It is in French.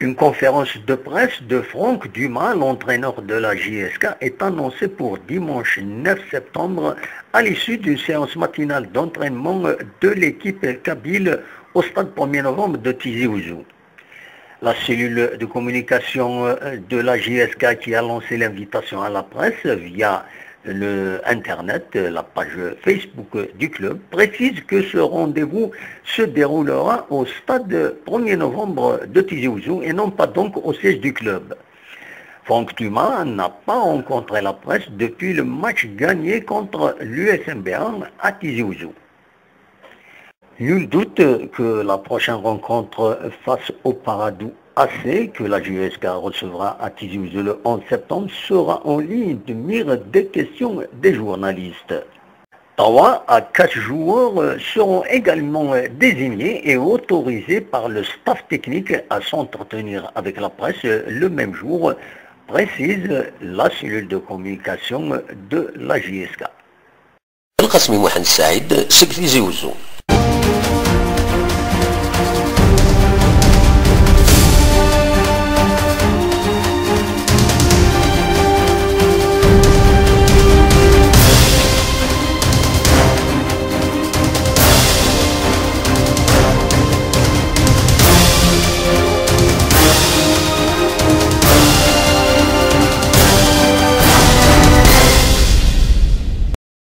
Une conférence de presse de Franck Dumas, l'entraîneur de la JSK, est annoncée pour dimanche 9 septembre à l'issue d'une séance matinale d'entraînement de l'équipe kabyle au stade 1er novembre de Tizi Ouzou. La cellule de communication de la JSK qui a lancé l'invitation à la presse via le Internet, la page Facebook du club, précise que ce rendez-vous se déroulera au stade 1er novembre de Tizi Ouzou et non pas donc au siège du club. Franck Dumas n'a pas rencontré la presse depuis le match gagné contre l'USM Berne à Tizi Ouzou. Nul doute que la prochaine rencontre face au Paradou AC, que la JSK recevra à Tizi Ouzou le 11 septembre, sera en ligne de mire des questions des journalistes. 3 à 4 joueurs seront également désignés et autorisés par le staff technique à s'entretenir avec la presse le même jour, précise la cellule de communication de la JSK. القاسمي محمد السعيد سكرتير تيزي وزو